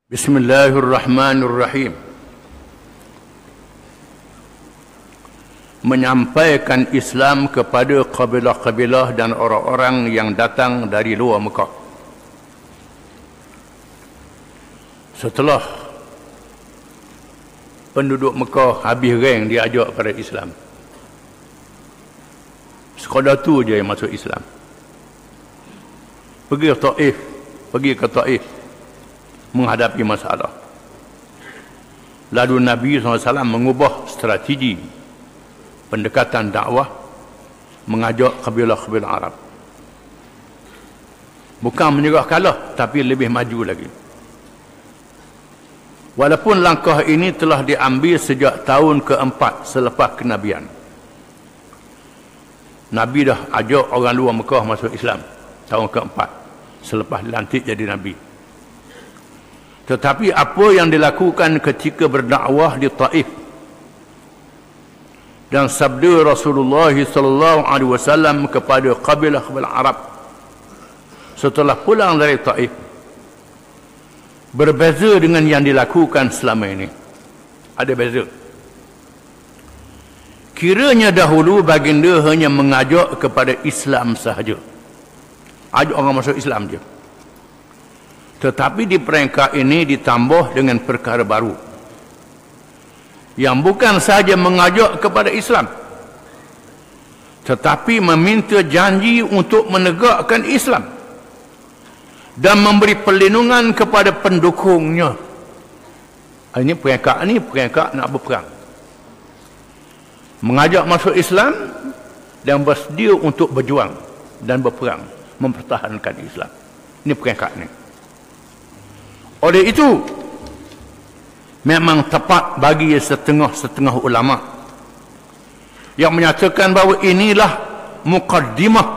Bismillahirrahmanirrahim. Menyampaikan Islam kepada kabilah-kabilah dan orang-orang yang datang dari luar Mekah. Setelah penduduk Mekah habis reng diajak pada Islam, sekadar tu je yang masuk Islam. Pergi ke Taif menghadapi masalah. Lalu Nabi SAW mengubah strategi pendekatan dakwah, mengajak kabilah-kabilah Arab. Bukan menyerah kalah, tapi lebih maju lagi. Walaupun langkah ini telah diambil sejak tahun keempat selepas kenabian. Nabi dah ajak orang luar Mekah masuk Islam tahun keempat selepas dilantik jadi Nabi. Tetapi apa yang dilakukan ketika berdakwah di Taif dan sabda Rasulullah SAW kepada kabilah-kabilah Arab setelah pulang dari Taif berbeza dengan yang dilakukan selama ini. Ada beza. Kiranya dahulu baginda hanya mengajak kepada Islam sahaja, ajak orang masuk Islam je. Tetapi di peringkat ini ditambah dengan perkara baru yang bukan sahaja mengajak kepada Islam, tetapi meminta janji untuk menegakkan Islam dan memberi perlindungan kepada pendukungnya. Ini peringkat nak berperang, mengajak masuk Islam dan bersedia untuk berjuang dan berperang mempertahankan Islam. Ini peringkat ini. Oleh itu, memang tepat bagi setengah-setengah ulama yang menyatakan bahawa inilah mukaddimah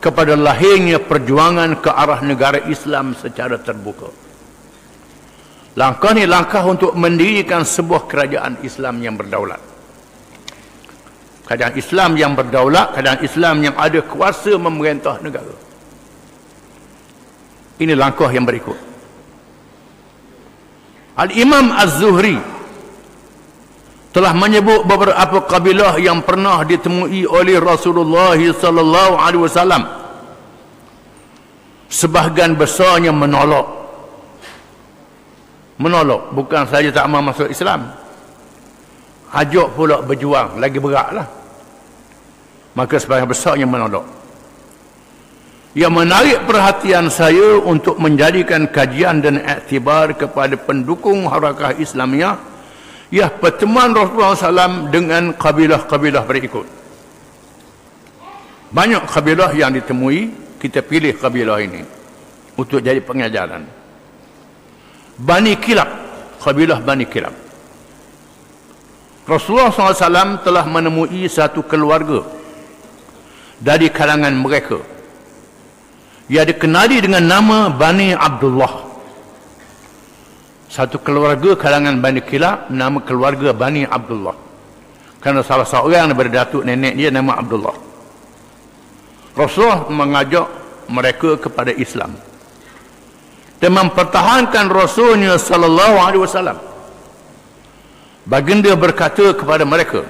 kepada lahirnya perjuangan ke arah negara Islam secara terbuka. Langkah ini langkah untuk mendirikan sebuah kerajaan Islam yang berdaulat. Kerajaan Islam yang berdaulat, kerajaan Islam yang ada kuasa memerintah negara. Ini langkah yang berikut. Al-Imam Az-Zuhri telah menyebut beberapa kabilah yang pernah ditemui oleh Rasulullah SAW. Sebahagian besarnya menolak, bukan saja tak mahu masuk Islam, ajak pula berjuang, lagi beratlah. Maka sebahagian besarnya menolak. Yang menarik perhatian saya untuk menjadikan kajian dan iktibar kepada pendukung harakah Islamiyah ialah pertemuan Rasulullah SAW dengan kabilah-kabilah berikut. Banyak kabilah yang ditemui, kita pilih kabilah ini untuk jadi pengajaran. Bani Kilab, kabilah Bani Kilab. Rasulullah SAW telah menemui satu keluarga dari kalangan mereka. Ia dikenali dengan nama Bani Abdullah. Satu keluarga kalangan Bani Kilab, nama keluarga Bani Abdullah. Kerana salah seorang daripada datuk nenek dia nama Abdullah. Rasulullah mengajak mereka kepada Islam dan mempertahankan Rasulnya SAW. Baginda berkata kepada mereka,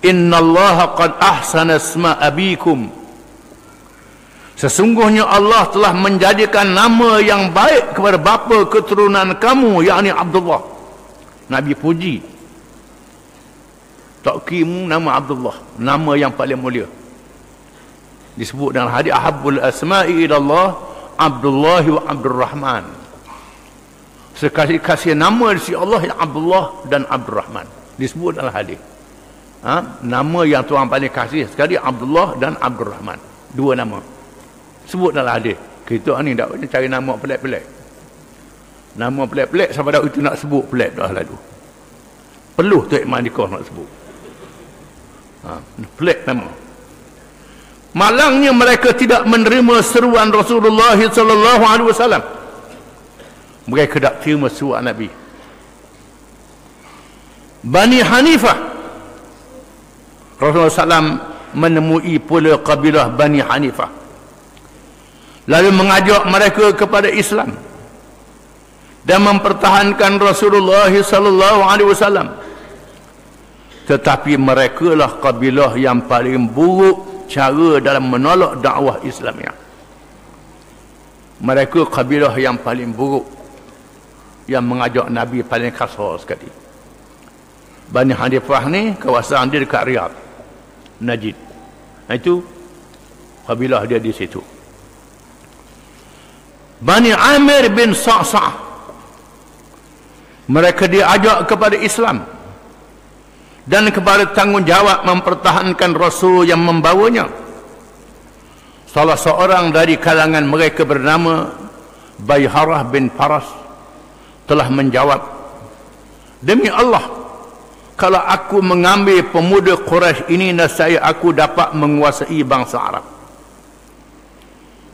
"Inna Allah qad ahsana isma abikum." Sesungguhnya Allah telah menjadikan nama yang baik kepada bapa keturunan kamu, yakni Abdullah. Nabi puji takkimu nama Abdullah, nama yang paling mulia. Disebut dalam hadis ahabbul asma'i ilallah Abdullah wa Abdurrahman. Sekasih-kasih nama di sisi Allah yang Abdullah dan Abdurrahman. Disebut dalam hadis. Nama yang Tuhan paling kasih sekali Abdullah dan Abdurrahman. Dua nama. Sebut dalam hadis. Kita ni tak boleh cari nama pelik-pelik. Nama pelik-pelik sampai dah itu nak sebut pelik dah lalu. Perlu tu Ikmanikah nak sebut. Pelik nama. Malangnya mereka tidak menerima seruan Rasulullah SAW. Mereka tak terima seruan Nabi. Bani Hanifah, Rasulullah SAW menemui pula kabilah Bani Hanifah, lalu mengajak mereka kepada Islam. dan mempertahankan Rasulullah sallallahu alaihi wasallam. Tetapi mereka lah kabilah yang paling buruk cara dalam menolak dakwah Islamiah. Mereka kabilah yang paling buruk yang mengajak Nabi paling kasar sekali. Bani Hanifah ni kawasan dia dekat Riyadh, Najd. Itu kabilah dia di situ. Bani Amir bin Sa'sa'ah, mereka diajak kepada Islam dan kepada tanggungjawab mempertahankan Rasul yang membawanya. Salah seorang dari kalangan mereka bernama Bayharah bin Faras telah menjawab, demi Allah, kalau aku mengambil pemuda Quraisy ini, nescaya aku dapat menguasai bangsa Arab.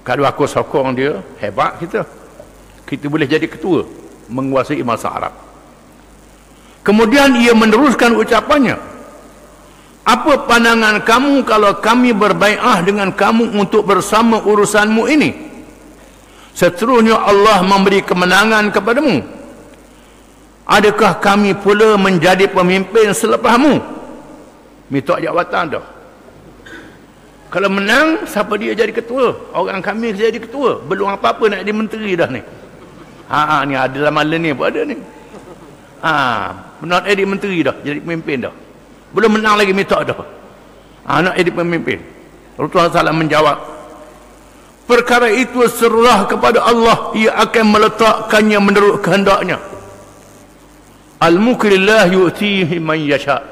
Kalau aku sokong dia, hebat kita boleh jadi ketua menguasai bangsa Arab. Kemudian ia meneruskan ucapannya, apa pandangan kamu kalau kami berbai'ah dengan kamu untuk bersama urusanmu ini? Seterusnya Allah memberi kemenangan kepadamu. Adakah kami pula menjadi pemimpin selepasmu? Minta jawatan dah. Kalau menang, siapa dia jadi ketua? Orang kami jadi ketua. Belum apa-apa nak jadi menteri dah ni. Ni ada dalam malam ni pun ada ni. Nak jadi menteri dah, jadi pemimpin dah. Belum menang lagi minta dah. Nak jadi pemimpin. Rasulullah SAW menjawab, perkara itu serah kepada Allah, ia akan meletakkannya menurut kehendaknya. Al-mukrillah yu'tihi man yasha.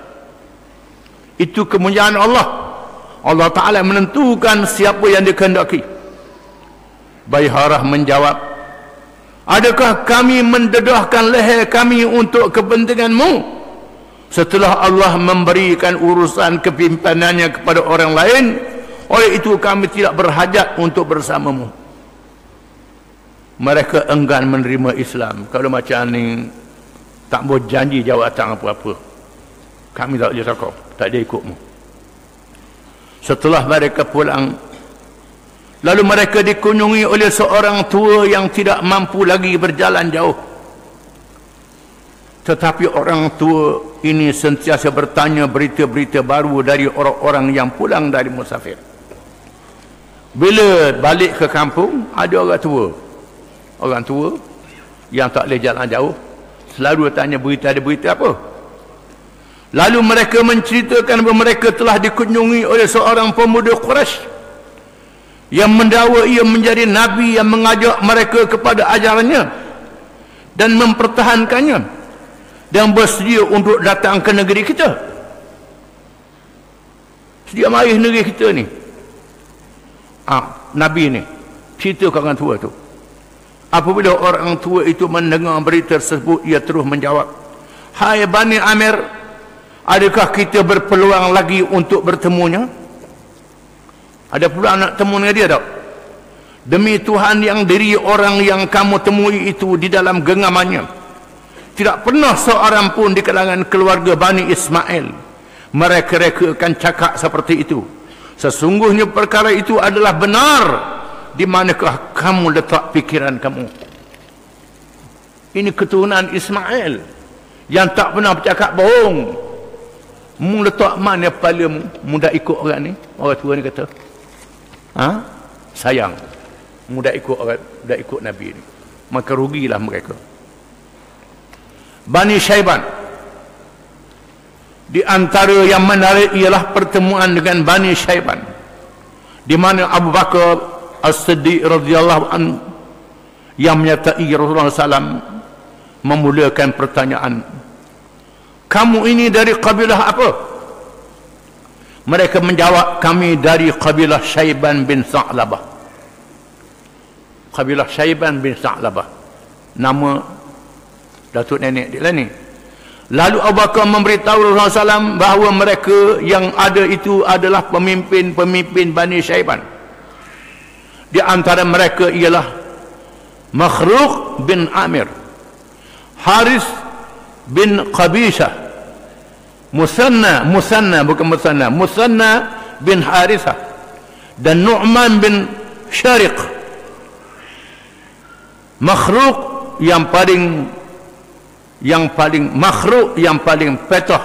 Itu kemuliaan Allah. Allah Ta'ala menentukan siapa yang dikehendaki. Bayharah menjawab, adakah kami mendedahkan leher kami untuk kepentinganmu setelah Allah memberikan urusan kepimpinannya kepada orang lain? Oleh itu kami tidak berhajat untuk bersamamu. Mereka enggan menerima Islam. Kalau macam ni, tak boleh janji jawatan apa-apa. Kami tak boleh sokong, tak ada ikutmu. Setelah mereka pulang, lalu mereka dikunjungi oleh seorang tua yang tidak mampu lagi berjalan jauh. Tetapi orang tua ini sentiasa bertanya berita-berita baru dari orang-orang yang pulang dari musafir. Bila balik ke kampung, ada orang tua yang tak boleh jalan jauh, selalu tanya berita, ada berita apa? Lalu mereka menceritakan bahawa mereka telah dikunjungi oleh seorang pemuda Quraisy yang mendakwa ia menjadi Nabi yang mengajak mereka kepada ajarannya dan mempertahankannya dan bersedia untuk datang ke negeri kita. Sedia mari negeri kita ni. Nabi ni cerita ke orang tua tu. Apabila orang tua itu mendengar berita tersebut, ia terus menjawab, hai Bani Amir, adakah kita berpeluang lagi untuk bertemunya? Ada peluang nak temu dengan dia tak? Demi Tuhan yang diri orang yang kamu temui itu di dalam genggamannya, tidak pernah seorang pun di kalangan keluarga Bani Ismail mereka akan cakap seperti itu. Sesungguhnya perkara itu adalah benar. Di manakah kamu letak fikiran kamu? Ini keturunan Ismail yang tak pernah bercakap bohong. Mu letak mana kepala mu dah ikut orang ni? Orang tua ni kata, sayang, mu dah ikut orang, dah ikut Nabi ni. Maka rugilah mereka. Bani Syaiban, di antara yang menarik ialah pertemuan dengan Bani Syaiban, di mana Abu Bakar As-Siddiq radhiyallahu anhu yang menyertai Rasulullah SAW memulakan pertanyaan, kamu ini dari kabilah apa? Mereka menjawab, kami dari kabilah Syaiban bin Sa'labah. Kabilah Syaiban bin Sa'labah, nama datuk nenek dia lah ni. Lalu Abu Bakar memberitahu Rasulullah SAW bahawa mereka yang ada itu adalah pemimpin-pemimpin Bani Syaiban. Di antara mereka ialah Makhruq bin Amir, Haris bin Qabisah, Musanna bin Harithah, dan Nu'man bin Syariq. Makhruq makhluk yang paling petoh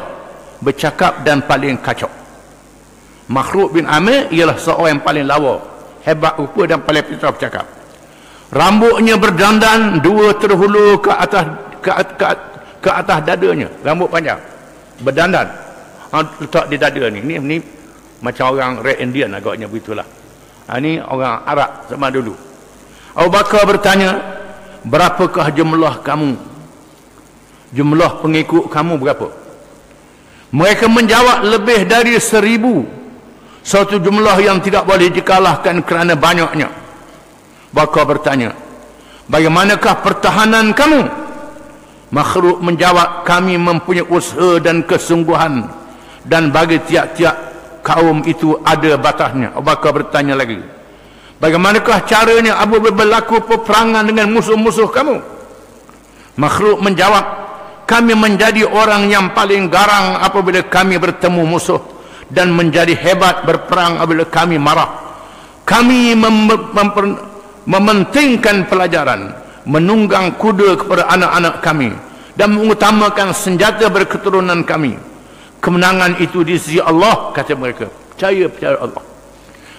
bercakap dan paling kacau. Makhluk bin Amir ialah seorang yang paling lawa, hebat rupa dan paling petoh bercakap. Rambutnya berdandan dua terhulu ke atas dadanya, rambut panjang berdandan letak di dada ni. Ni macam orang Red Indian agaknya begitulah. Ni orang Arab zaman dulu. Abu Bakar bertanya, berapakah jumlah kamu? Jumlah pengikut kamu berapa? Mereka menjawab lebih dari 1000. Suatu jumlah yang tidak boleh dikalahkan kerana banyaknya. Bakar bertanya, bagaimanakah pertahanan kamu? Makhluk menjawab, kami mempunyai usaha dan kesungguhan, dan bagi tiap-tiap kaum itu ada batasnya. Abu Bakar bertanya lagi, bagaimanakah caranya apabila berlaku peperangan dengan musuh-musuh kamu? Makhluk menjawab, kami menjadi orang yang paling garang apabila kami bertemu musuh, dan menjadi hebat berperang apabila kami marah. Kami mementingkan pelajaran, menunggang kuda kepada anak-anak kami, dan mengutamakan senjata berketurunan kami. Kemenangan itu di sisi Allah, kata mereka. Percaya Allah.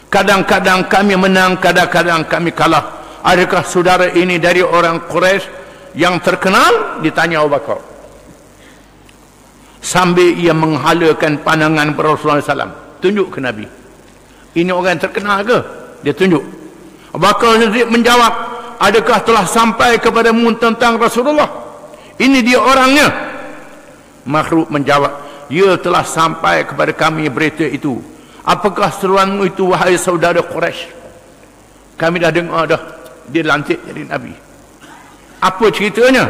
Kadang-kadang kami menang, kadang-kadang kami kalah. Adakah saudara ini dari orang Quraisy yang terkenal? Ditanya Abu Bakar. Sambil ia menghalakan pandangan Rasulullah SAW, tunjuk ke Nabi. Ini orang yang terkenal ke? Dia tunjuk. Abu Bakar menjawab, adakah telah sampai kepadamu tentang Rasulullah? Ini dia orangnya. Makhluk menjawab, ya telah sampai kepada kami berita itu. Apakah seruanmu itu, wahai saudara Quraisy? Kami dah dengar dah, dia lantik jadi Nabi. Apa ceritanya?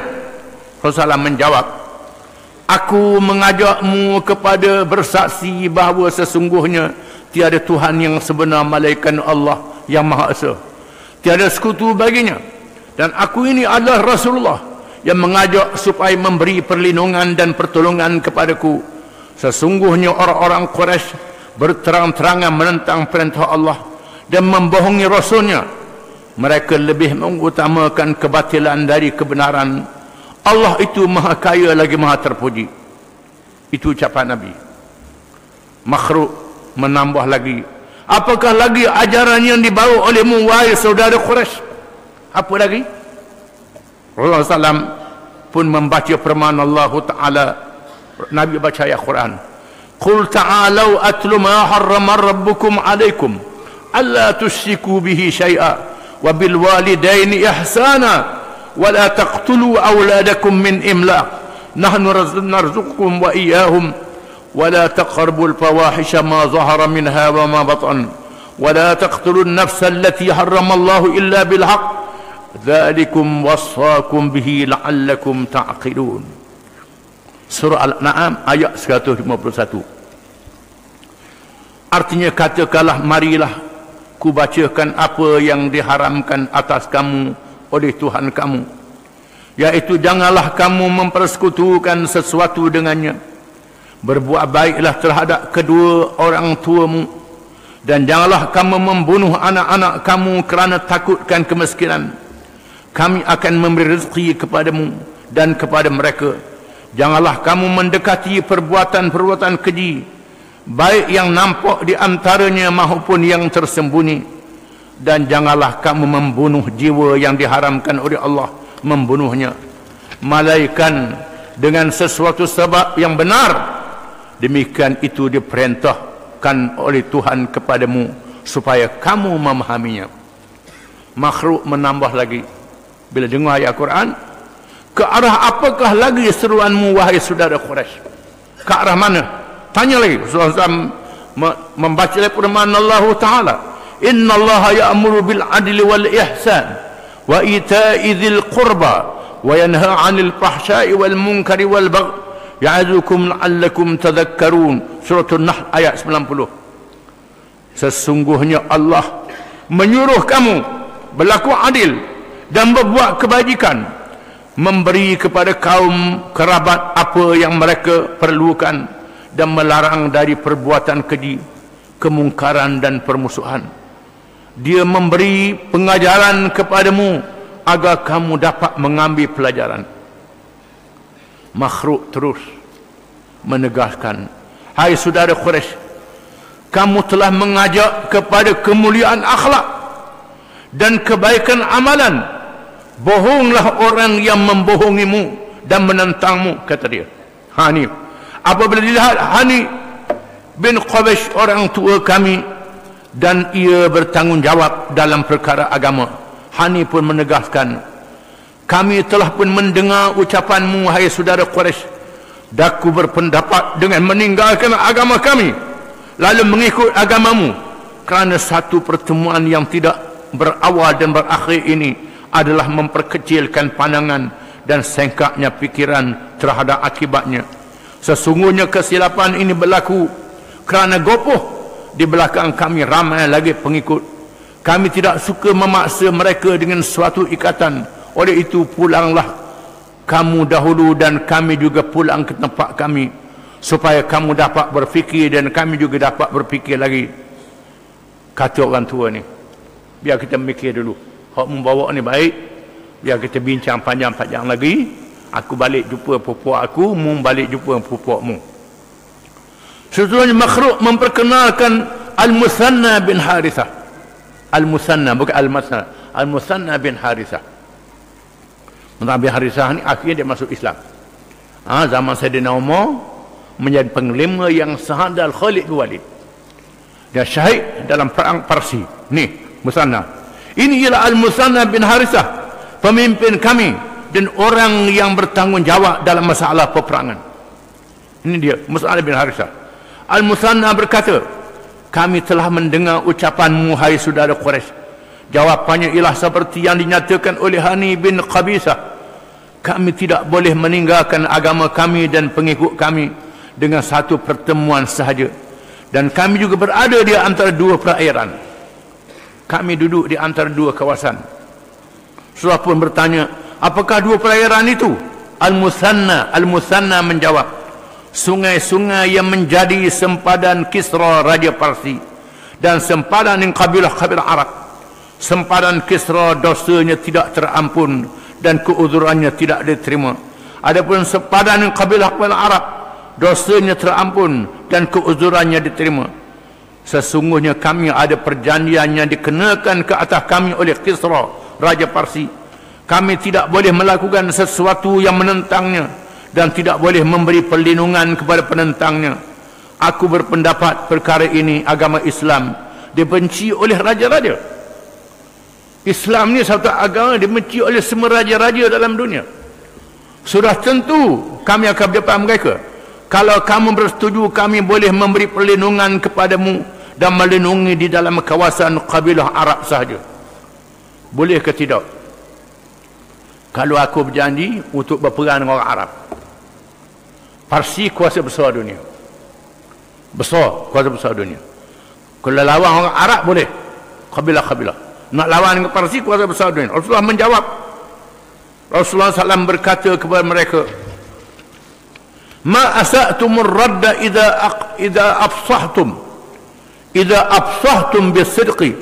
Rasulullah menjawab, aku mengajakmu kepada bersaksi bahawa sesungguhnya tiada Tuhan yang sebenar melainkan Allah yang Maha Esa. Tiada sekutu baginya. Dan aku ini adalah Rasulullah yang mengajak supaya memberi perlindungan dan pertolongan kepadaku. Sesungguhnya orang-orang Quraisy berterang-terangan menentang perintah Allah dan membohongi Rasulnya. Mereka lebih mengutamakan kebatilan dari kebenaran. Allah itu maha kaya lagi maha terpuji. Itu ucapan Nabi. Makhluk menambah lagi, apakah lagi ajaran yang dibawa olehmu, wahai saudara Quraisy? Apa lagi? Rasulullah SAW pun membaca firman Allah Ta'ala. Nabi baca ayat Quran, qul ta'alau atlu ma harrama rabbukum alaikum alla tusyriku bihi syai'a wa bil walidaini ihsana wa la taqtulu awladakum min imlaq nahnu narzuqukum wa iyyahum wa la taqrabul fawahisha ma zahara minha wa ma batan wa la taqtulun nafsa allati harrama Allah illa bil haqq dzalikum wassakum bihi la'allakum ta'qilun. Surah Al-An'am ayat 151. Artinya, katakanlah, marilah ku bacakan apa yang diharamkan atas kamu oleh Tuhan kamu, yaitu janganlah kamu mempersekutukan sesuatu dengannya, berbuat baiklah terhadap kedua orang tuamu, dan janganlah kamu membunuh anak-anak kamu kerana takutkan kemiskinan. Kami akan memberi rezeki kepadamu dan kepada mereka. Janganlah kamu mendekati perbuatan-perbuatan keji, baik yang nampak di antaranya maupun yang tersembunyi. Dan janganlah kamu membunuh jiwa yang diharamkan oleh Allah membunuhnya, melainkan dengan sesuatu sebab yang benar. Demikian itu diperintahkan oleh Tuhan kepadamu supaya kamu memahaminya. Makhluk menambah lagi, bila dengar ayat Quran, ke arah apakah lagi seruanmu, wahai saudara Quraisy? Ke arah mana? Tanya lagi. Rasulullah membaca firman Allah Ta'ala, inna Allah ya'muru bil adli wal ihsan wa ita'i dzil qurba wa yanha 'anil fahsya'i wal munkari wal baghi ya'idzukum la'allakum tadhakkarun. Surah An-Nahl ayat 90. Sesungguhnya Allah menyuruh kamu berlaku adil dan berbuat kebajikan, memberi kepada kaum kerabat apa yang mereka perlukan, dan melarang dari perbuatan keji, kemungkaran dan permusuhan. Dia memberi pengajaran kepadamu agar kamu dapat mengambil pelajaran. Makhluk terus menegaskan, hai saudara Quraisy, kamu telah mengajak kepada kemuliaan akhlak dan kebaikan amalan. Bohonglah orang yang membohongimu dan menentangmu, kata dia. Hani, apabila dilihat Hani bin Qabish orang tua kami dan ia bertanggungjawab dalam perkara agama, Hani pun menegaskan, kami telah pun mendengar ucapanmu, hai saudara Quraisy. Daku berpendapat dengan meninggalkan agama kami lalu mengikut agamamu, kerana satu pertemuan yang tidak berawal dan berakhir ini adalah memperkecilkan pandangan dan sengkaknya fikiran terhadap akibatnya. Sesungguhnya kesilapan ini berlaku kerana gopoh di belakang kami ramai lagi pengikut. Kami tidak suka memaksa mereka dengan suatu ikatan. Oleh itu pulanglah kamu dahulu dan kami juga pulang ke tempat kami, supaya kamu dapat berfikir dan kami juga dapat berfikir lagi. Kata orang tua ni, biar kita mikir dulu. Hak membawa ni baik, biar kita bincang panjang-panjang lagi. Aku balik jumpa pupuk aku, mu balik jumpa pupukmu. Sesungguhnya makhluk memperkenalkan Al-Musanna bin Harithah. Al-Musanna, bukan Al-Musanna. Al-Musanna bin Harithah. Musanna bin Harithah ni akhirnya dia masuk Islam. Zaman Sayyidina Umar menjadi panglima yang sahadal Khalid bin Walid. Dia syahid dalam perang Parsi. Ni, Musanna. Ini ialah Al-Musanna bin Harithah, pemimpin kami dan orang yang bertanggungjawab dalam masalah peperangan. Ini dia, Musanna bin Harithah. Al-Musanna berkata, kami telah mendengar ucapanmu, hai saudara Quraisy. Jawapannya ialah seperti yang dinyatakan oleh Hani bin Qabisah. Kami tidak boleh meninggalkan agama kami dan pengikut kami dengan satu pertemuan sahaja. Dan kami juga berada di antara dua perairan. Kami duduk di antara dua kawasan. Rasulullah pun bertanya, apakah dua perairan itu? Al-Musanna menjawab, sungai-sungai yang menjadi sempadan Kisra Raja Parsi dan sempadan kabilah-kabilah Arab. Sempadan Kisra dosanya tidak terampun dan keuzurannya tidak diterima. Adapun sempadan kabilah-kabilah Arab, dosanya terampun dan keuzurannya diterima. Sesungguhnya kami ada perjanjian yang dikenakan ke atas kami oleh Kisra Raja Parsi. Kami tidak boleh melakukan sesuatu yang menentangnya dan tidak boleh memberi perlindungan kepada penentangnya. Aku berpendapat perkara ini agama Islam dibenci oleh raja-raja. Islam ni satu agama dibenci oleh semua raja-raja dalam dunia. Sudah tentu kami akan berdepan mereka. Kalau kamu bersetuju, kami boleh memberi perlindungan kepadamu dan melindungi di dalam kawasan kabilah Arab sahaja. Boleh ke tidak? Kalau aku berjanji untuk berperang dengan orang Arab. Parsi kuasa besar dunia. Besar, kuasa besar dunia. Kalau lawan orang Arab boleh. Kabilah-kabilah. Nak lawan dengan Parsi, kuasa besar dunia. Rasulullah menjawab. Rasulullah SAW berkata kepada mereka, ma asa'tumur radda idza afsahtum bisidqi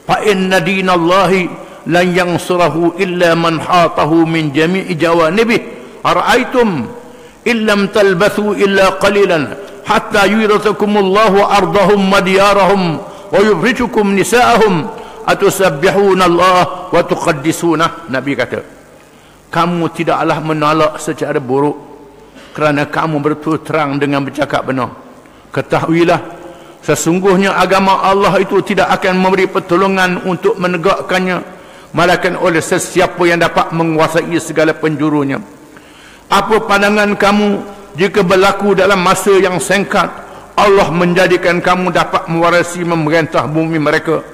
fa inna dinallahi lan yansurahu illa man hatahu min jami'i jawanibih ara'aytum illam talbathu illa qalilan hatta yurithakumullahu ardahum wa diyarahum wa yufrijukum nisa'ahum atusabbihuna Allah wa tuqaddisuna. Nabi kata, kamu tidaklah menolak secara buruk kerana kamu berterus terang dengan bercakap benar. Ketahuilah, sesungguhnya agama Allah itu tidak akan memberi pertolongan untuk menegakkannya, melainkan oleh sesiapa yang dapat menguasai segala penjurunya. Apa pandangan kamu jika berlaku dalam masa yang singkat Allah menjadikan kamu dapat mewarisi memerintah bumi mereka,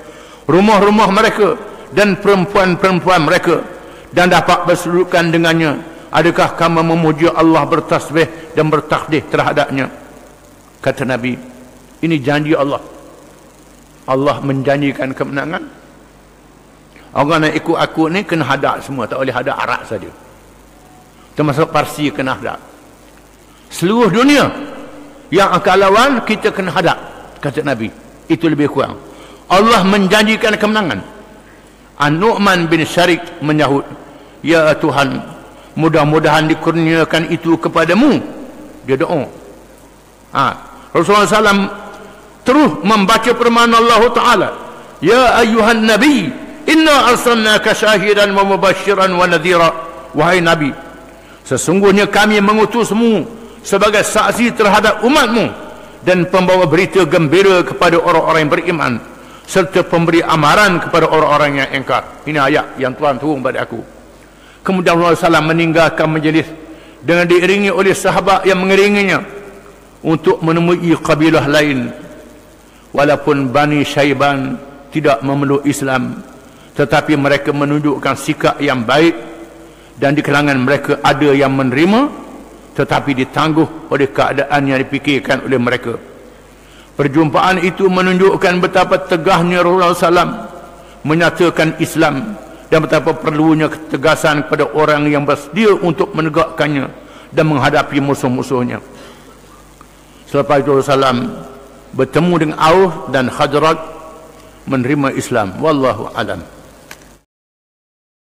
rumah-rumah mereka dan perempuan-perempuan mereka, dan dapat bersedudukan dengannya? Adakah kamu memuji Allah, bertasbih dan bertakbir terhadapnya? Kata Nabi, ini janji Allah. Allah menjanjikan kemenangan. Orang nak ikut aku ni kena hadap semua, tak boleh hadap Arab saja. Termasuk Parsi kena hadap. Seluruh dunia yang akan lawan kita kena hadap, kata Nabi. Itu lebih kurang. Allah menjanjikan kemenangan. An-Nu'man bin Syarik menyahut, ya Tuhan, mudah-mudahan dikurniakan itu kepadamu. Dia doa. Rasulullah SAW terus membaca firman Allah Ta'ala, ya ayyuhan nabi inna arsalnaka syahidan wa mubasyiran wa nadhira. Wahai Nabi, sesungguhnya kami mengutusmu sebagai saksi terhadap umatmu dan pembawa berita gembira kepada orang-orang yang beriman serta pemberi amaran kepada orang-orang yang ingkar. Ini ayat yang Tuhan turun pada aku. Kemudian Rasulullah SAW meninggalkan majlis dengan diiringi oleh sahabat yang mengiringinya untuk menemui kabilah lain. Walaupun Bani Syaiban tidak memeluk Islam, tetapi mereka menunjukkan sikap yang baik, dan di kalangan mereka ada yang menerima tetapi ditangguh oleh keadaan yang dipikirkan oleh mereka. Perjumpaan itu menunjukkan betapa tegahnya Rasulullah SAW menyatakan Islam dan betapa perlunya ketegasan kepada orang yang bersedia untuk menegakkannya dan menghadapi musuh-musuhnya. Selepas itu Rasulullah SAW bertemu dengan Auf dan Khadrat, menerima Islam. Wallahu alam.